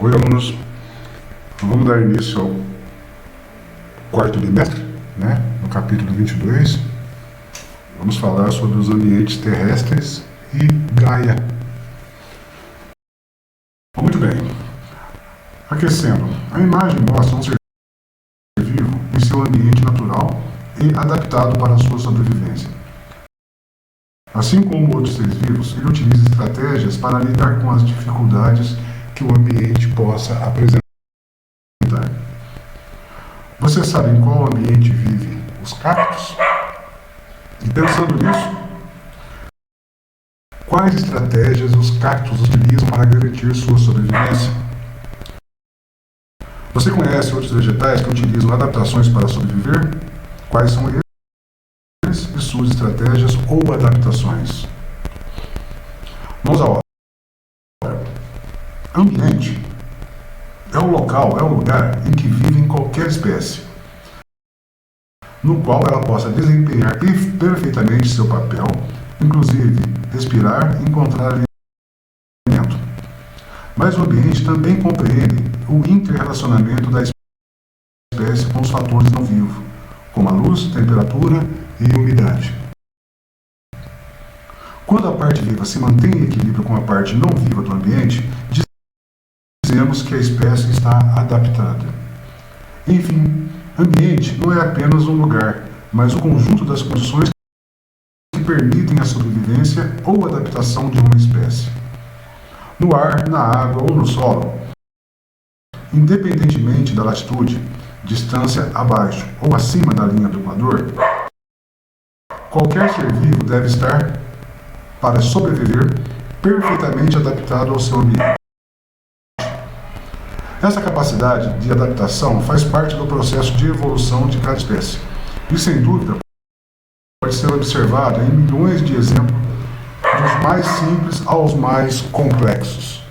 Oi, alunos. Vamos dar início ao quarto bimestre, no capítulo 22. Vamos falar sobre os ambientes terrestres e Gaia. Muito bem. Aquecendo. A imagem mostra um ser vivo em seu ambiente natural e adaptado para a sua sobrevivência. Assim como outros seres vivos, ele utiliza estratégias para lidar com as dificuldades que o ambiente possa apresentar. Você sabe em qual ambiente vivem os cactos? E pensando nisso, quais estratégias os cactos utilizam para garantir sua sobrevivência? Você conhece outros vegetais que utilizam adaptações para sobreviver? Quais são eles e suas estratégias ou adaptações? Vamos à obra. Ambiente é o local, é o lugar em que vive qualquer espécie, no qual ela possa desempenhar perfeitamente seu papel, inclusive respirar e encontrar alimento. Mas o ambiente também compreende o interrelacionamento da espécie com os fatores não vivos, como a luz, temperatura e umidade. Quando a parte viva se mantém em equilíbrio com a parte não viva do ambiente, dizemos que a espécie está adaptada. Enfim, ambiente não é apenas um lugar, mas o conjunto das condições que permitem a sobrevivência ou adaptação de uma espécie. No ar, na água ou no solo, independentemente da latitude, distância abaixo ou acima da linha do Equador, qualquer ser vivo deve estar, para sobreviver, perfeitamente adaptado ao seu ambiente. Essa capacidade de adaptação faz parte do processo de evolução de cada espécie e, sem dúvida, pode ser observada em milhões de exemplos, dos mais simples aos mais complexos.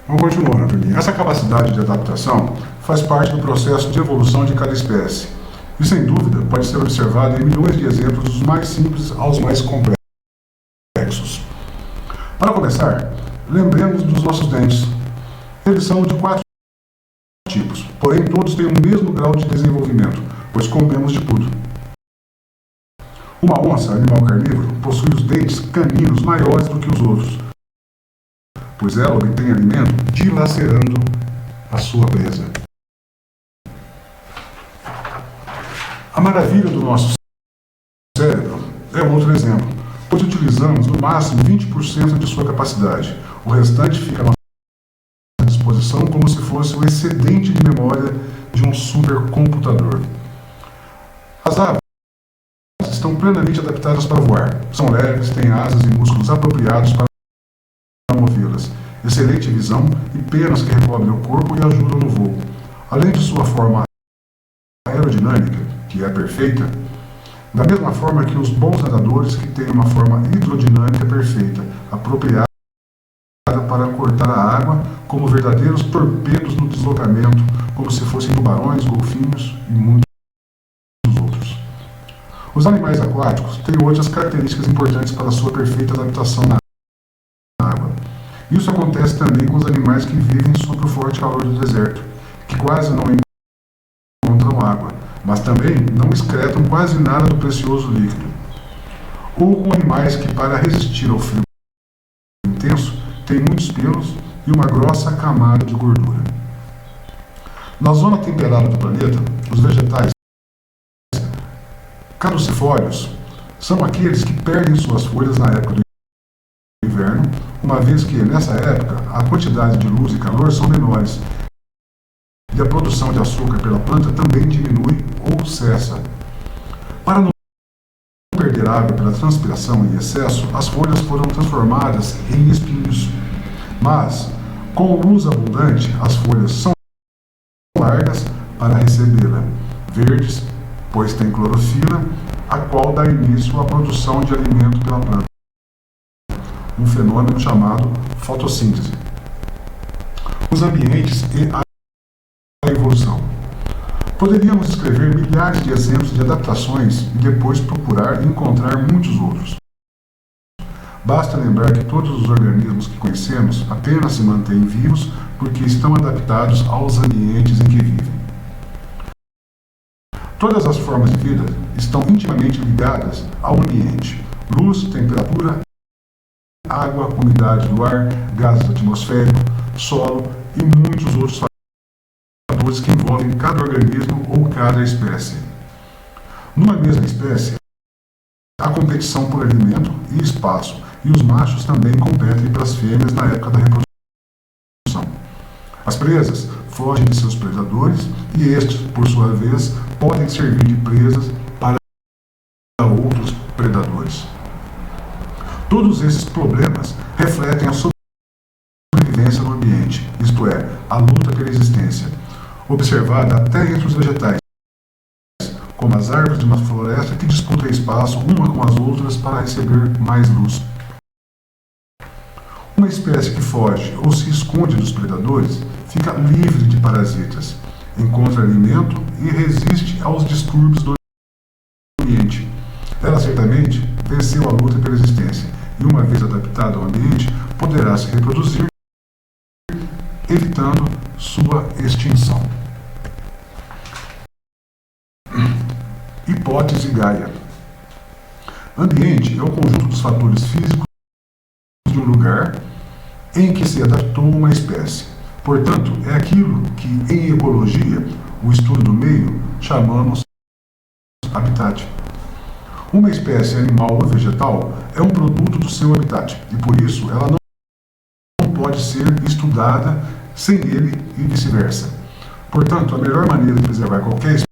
Vamos continuar, Antônio. Essa capacidade de adaptação faz parte do processo de evolução de cada espécie e, sem dúvida, pode ser observada em milhões de exemplos, dos mais simples aos mais complexos. Para começar, lembremos dos nossos dentes. Eles são de 4 tipos, porém todos têm o mesmo grau de desenvolvimento, pois comemos de tudo. Uma onça, animal carnívoro, possui os dentes caninos maiores do que os outros, pois ela obtém alimento dilacerando a sua presa. A maravilha do nosso cérebro é outro exemplo, pois utilizamos no máximo 20% de sua capacidade. O restante fica à nossa disposição como se fosse o excedente de memória de um supercomputador. As aves estão plenamente adaptadas para voar. São leves, têm asas e músculos apropriados para movê-las, excelente visão e penas que recobrem o corpo e ajudam no voo. Além de sua forma aerodinâmica, que é perfeita, da mesma forma que os bons nadadores que têm uma forma hidrodinâmica perfeita, apropriada para cortar a água, como verdadeiros torpedos no deslocamento, como se fossem tubarões, golfinhos e muitos outros. Os animais aquáticos têm outras características importantes para sua perfeita adaptação na água. Isso acontece também com os animais que vivem sob o forte calor do deserto, que quase não encontram água, mas também não excretam quase nada do precioso líquido. Ou com animais que, para resistir ao frio intenso, têm muitos pelos e uma grossa camada de gordura. Na zona temperada do planeta, os vegetais caducifólios são aqueles que perdem suas folhas na época do inverno, uma vez que, nessa época, a quantidade de luz e calor são menores e a produção de açúcar pela planta também diminui ou cessa. Para não perder água pela transpiração em excesso, as folhas foram transformadas em espinhos. Mas, com luz abundante, as folhas são largas para recebê-la, verdes, pois tem clorofila, a qual dá início à produção de alimento pela planta, um fenômeno chamado fotossíntese. Os ambientes e a evolução. Poderíamos escrever milhares de exemplos de adaptações e depois procurar e encontrar muitos outros. Basta lembrar que todos os organismos que conhecemos apenas se mantêm vivos porque estão adaptados aos ambientes em que vivem. Todas as formas de vida estão intimamente ligadas ao ambiente: luz, temperatura, água, umidade do ar, gases atmosféricos, solo e muitos outros fatores que envolvem cada organismo ou cada espécie. Numa mesma espécie, há competição por alimento e espaço, e os machos também competem para as fêmeas na época da reprodução. As presas fogem de seus predadores e estes, por sua vez, podem servir de presas para outros predadores. Todos esses problemas refletem a sobrevivência no ambiente, isto é, a luta pela existência, observada até entre os vegetais, como as árvores de uma floresta que disputam espaço uma com as outras para receber mais luz. Uma espécie que foge ou se esconde dos predadores fica livre de parasitas, encontra alimento e resiste aos distúrbios do ambiente. Ela certamente venceu a luta pela existência e, uma vez adaptada ao ambiente, poderá se reproduzir, evitando sua extinção. Hipótese Gaia. Ambiente é o conjunto dos fatores físicos de um lugar em que se adaptou uma espécie. Portanto, é aquilo que, em ecologia, o estudo do meio, chamamos habitat. Uma espécie animal ou vegetal é um produto do seu habitat e, por isso, ela não pode ser estudada sem ele e vice-versa. Portanto, a melhor maneira de preservar qualquer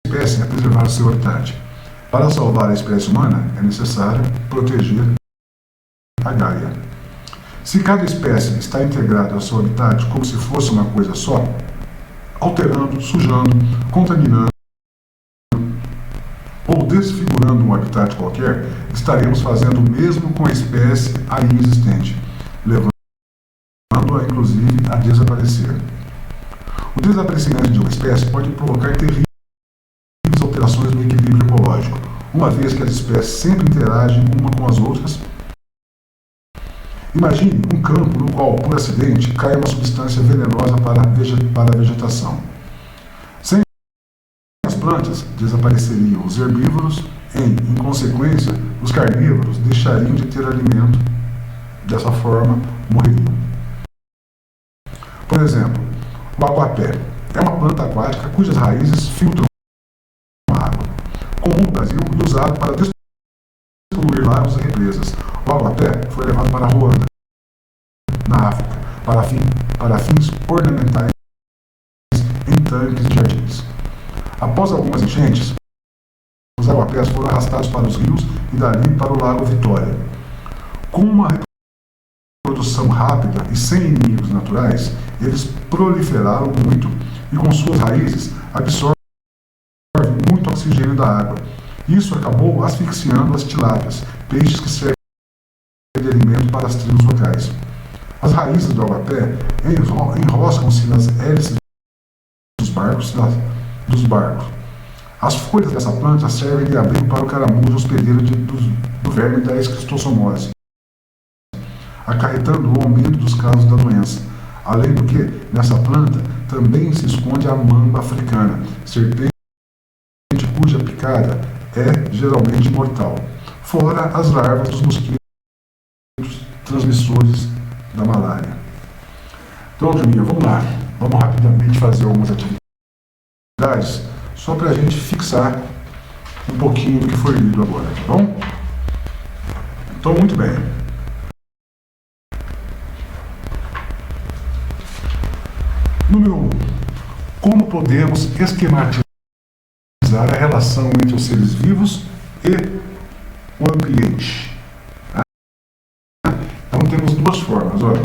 espécie é preservar o seu habitat. Para salvar a espécie humana, é necessário proteger a Gaia. Se cada espécie está integrada ao seu habitat como se fosse uma coisa só, alterando, sujando, contaminando ou desfigurando um habitat qualquer, estaremos fazendo o mesmo com a espécie aí existente, levando-a inclusive a desaparecer. O desaparecimento de uma espécie pode provocar terríveis alterações no equilíbrio ecológico, uma vez que as espécies sempre interagem uma com as outras. Imagine um campo no qual, por acidente, cai uma substância venenosa para a vegetação. Sem as plantas, desapareceriam os herbívoros e, em consequência, os carnívoros deixariam de ter alimento. Dessa forma, morreriam. Por exemplo, o aguapé é uma planta aquática cujas raízes filtram a água, comum no Brasil e usado para despoluir lagos e represas. O aguapé foi levado para Ruanda, na África, para fins ornamentais em tanques de jardins. Após algumas enchentes, os aguapés foram arrastados para os rios e dali para o Lago Vitória. Com uma reprodução rápida e sem inimigos naturais, eles proliferaram muito e com suas raízes absorvem muito oxigênio da água. Isso acabou asfixiando as tilápias, peixes que servem de alimento para as tribos locais. As raízes do aguapé enroscam-se nas hélices dos barcos. As folhas dessa planta servem de abrigo para o caramujo hospedeiro do verme da esquistossomose, acarretando o aumento dos casos da doença. Além do que, nessa planta também se esconde a mamba africana, serpente cuja picada é geralmente mortal, fora as larvas dos mosquitos transmissores da malária. Então, turminha, vamos lá. Vamos rapidamente fazer algumas atividades, só para a gente fixar um pouquinho do que foi lido agora, tá bom? Então, muito bem. Número 1. Como podemos esquematizar a relação entre os seres vivos e o ambiente? Então temos duas formas. Olha.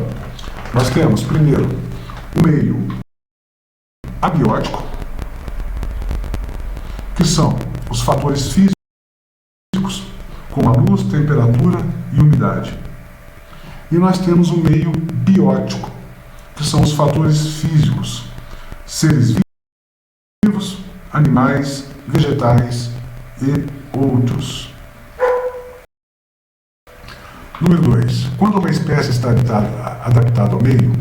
Nós temos, primeiro, o meio abiótico, que são os fatores físicos, como a luz, temperatura e umidade. E nós temos o meio biótico, que são os fatores físicos, seres vivos animais, vegetais e outros. Número 2. Quando uma espécie está adaptada ao meio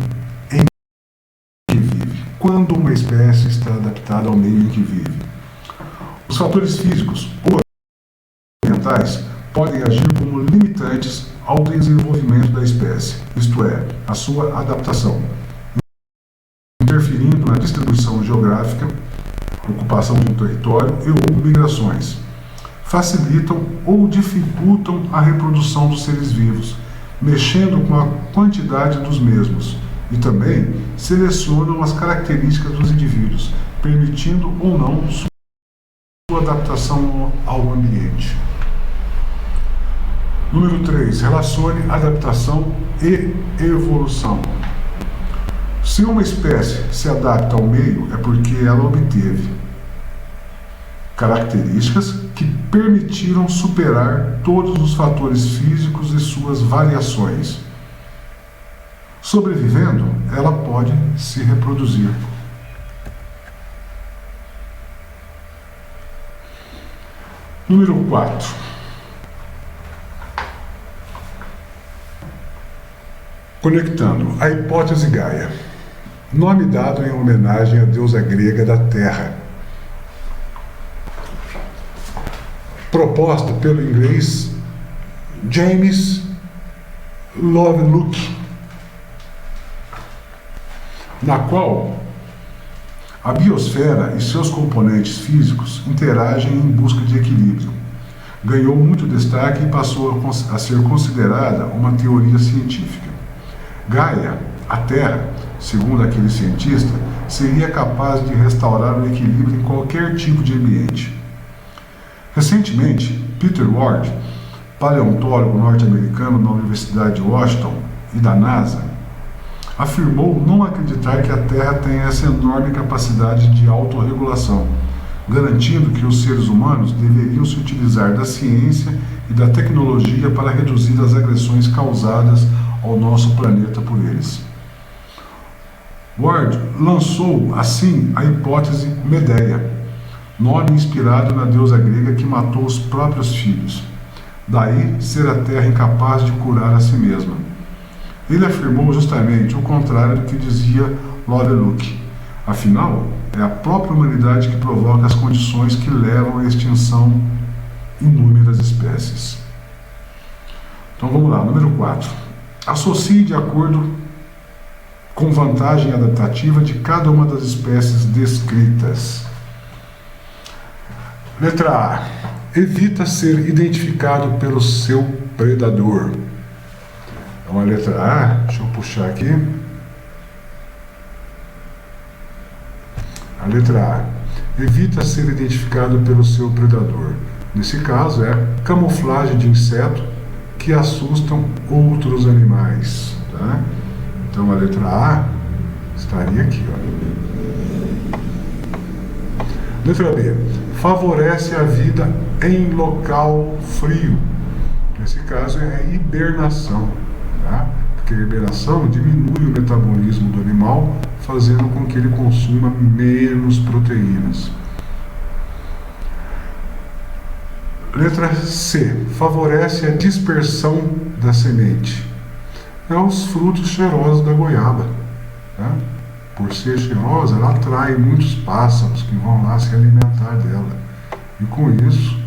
em que vive. Quando uma espécie está adaptada ao meio em que vive. Os fatores físicos ou ambientais podem agir como limitantes ao desenvolvimento da espécie, isto é, a sua adaptação, interferindo na distribuição geográfica, ocupação de um território e ou migrações. Facilitam ou dificultam a reprodução dos seres vivos, mexendo com a quantidade dos mesmos, e também selecionam as características dos indivíduos, permitindo ou não sua adaptação ao ambiente. Número 3. Relacione adaptação e evolução. Se uma espécie se adapta ao meio, é porque ela obteve características que permitiram superar todos os fatores físicos e suas variações. Sobrevivendo, ela pode se reproduzir. Número 4. Conectando a hipótese Gaia, nome dado em homenagem à deusa grega da Terra. Proposta pelo inglês James Lovelock, na qual a biosfera e seus componentes físicos interagem em busca de equilíbrio. Ganhou muito destaque e passou a ser considerada uma teoria científica. Gaia, a Terra, segundo aquele cientista, seria capaz de restaurar o equilíbrio em qualquer tipo de ambiente. Recentemente, Peter Ward, paleontólogo norte-americano da Universidade de Washington e da NASA, afirmou não acreditar que a Terra tenha essa enorme capacidade de autorregulação, garantindo que os seres humanos deveriam se utilizar da ciência e da tecnologia para reduzir as agressões causadas ao nosso planeta por eles. Ward lançou, assim, a hipótese Medeia, nome inspirado na deusa grega que matou os próprios filhos. Daí ser a Terra incapaz de curar a si mesma. Ele afirmou justamente o contrário do que dizia Lovelock. Afinal, é a própria humanidade que provoca as condições que levam à extinção inúmeras espécies. Então vamos lá, número 4. Associe de acordo com vantagem adaptativa de cada uma das espécies descritas. Letra A. Evita ser identificado pelo seu predador. É uma letra A, deixa eu puxar aqui. A letra A. Evita ser identificado pelo seu predador. Nesse caso, é a camuflagem de inseto que assustam outros animais. Tá? Então, a letra A estaria aqui. Ó. Letra B. Favorece a vida em local frio. Nesse caso, é a hibernação. Tá? Porque a hibernação diminui o metabolismo do animal, fazendo com que ele consuma menos proteínas. Letra C. Favorece a dispersão da semente. É os frutos cheirosos da goiaba. Tá? Por ser cheirosa, ela atrai muitos pássaros que vão lá se alimentar dela. E com isso,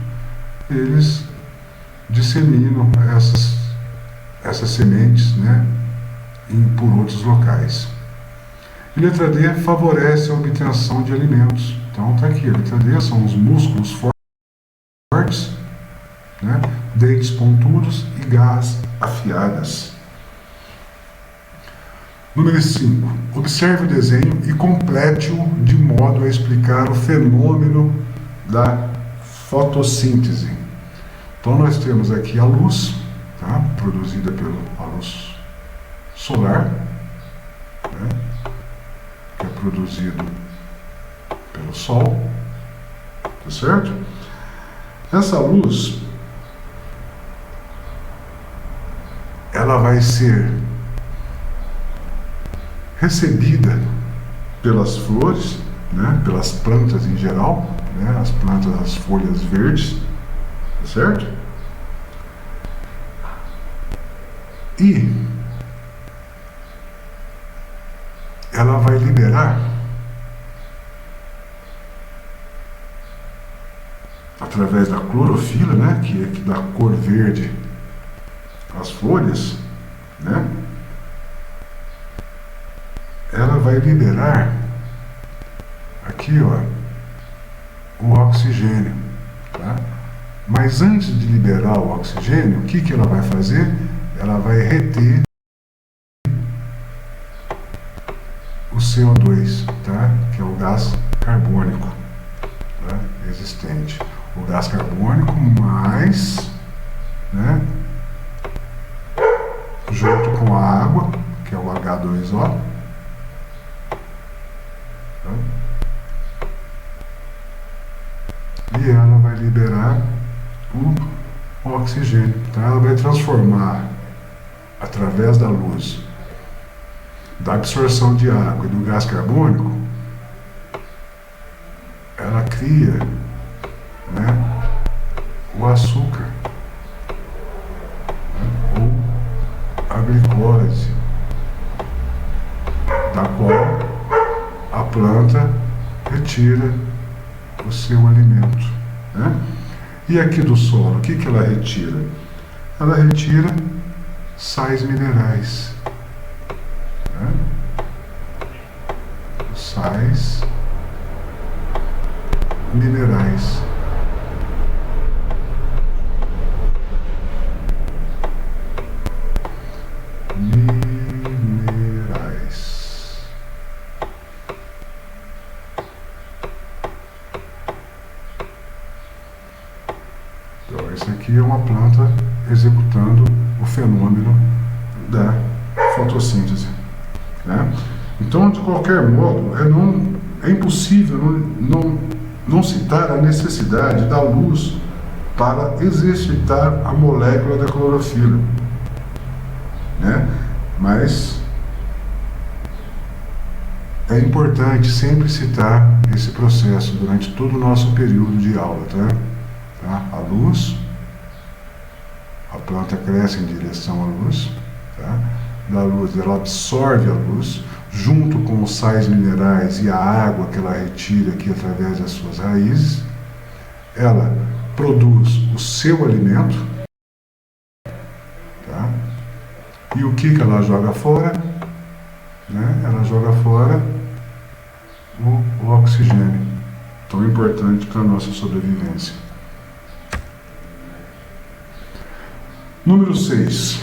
eles disseminam essas sementes, né, por outros locais. E letra D. Favorece a obtenção de alimentos. Então está aqui, a letra D são os músculos fortes, né, dentes pontudos e garras afiadas. Número 5. Observe o desenho e complete-o de modo a explicar o fenômeno da fotossíntese. Então nós temos aqui a luz, tá, produzida pela luz solar, né, que é produzido pelo Sol, tá certo? Essa luz, ela vai ser recebida pelas flores né, pelas plantas em geral, né, as plantas, as folhas verdes, tá certo? E ela vai liberar, através da clorofila, né, que é que dá cor verde às folhas, né, ela vai liberar aqui, ó, o oxigênio, tá? Mas antes de liberar o oxigênio, o que ela vai fazer? Ela vai reter o CO2, tá? Que é o gás carbônico, tá? Existente. O gás carbônico mais, né, junto com a água, que é o H2O, tá? E ela vai liberar o oxigênio, tá? Ela vai transformar, através da luz, da absorção de água e do gás carbônico, ela cria, né, o açúcar, né, ou a glicose, da qual a planta retira o seu alimento, né? E aqui do solo, o que ela retira? Ela retira sais minerais, né? Sais minerais. Então, esse aqui é uma planta executando o fenômeno da fotossíntese, né? Então, de qualquer modo, é impossível não citar a necessidade da luz para exercitar a molécula da clorofila, né? Mas é importante sempre citar esse processo durante todo o nosso período de aula, tá? A luz, a planta cresce em direção à luz, tá? Da luz, ela absorve a luz, junto com os sais minerais e a água que ela retira aqui através das suas raízes, ela produz o seu alimento, tá? E o que ela joga fora? Né? Ela joga fora o oxigênio, tão importante para a nossa sobrevivência. Número 6.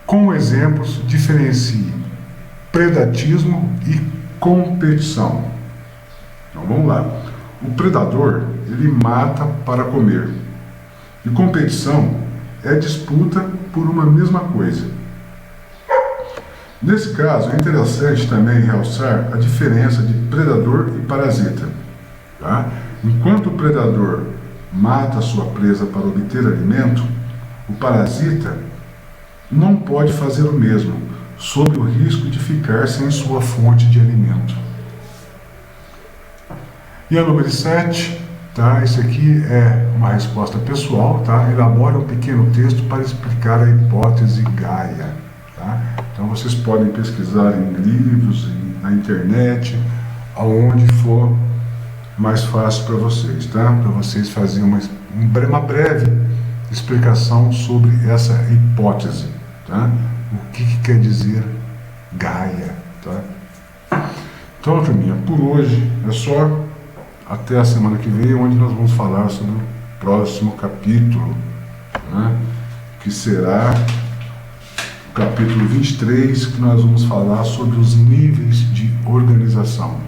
Com exemplos, diferencie predatismo e competição. Então vamos lá. O predador, ele mata para comer. E competição é disputa por uma mesma coisa. Nesse caso, é interessante também realçar a diferença de predador e parasita, tá? Enquanto o predador mata a sua presa para obter alimento, o parasita não pode fazer o mesmo, sob o risco de ficar sem sua fonte de alimento. E a número 7, tá? Isso aqui é uma resposta pessoal, tá? Elabora um pequeno texto para explicar a hipótese Gaia, tá? Então vocês podem pesquisar em livros, na internet, aonde for mais fácil para vocês, tá? Para vocês fazerem uma breve explicação sobre essa hipótese, tá? O que quer dizer Gaia, tá? Então, turminha, por hoje é só. Até a semana que vem, onde nós vamos falar sobre o próximo capítulo, né? Que será o capítulo 23, que nós vamos falar sobre os níveis de organização.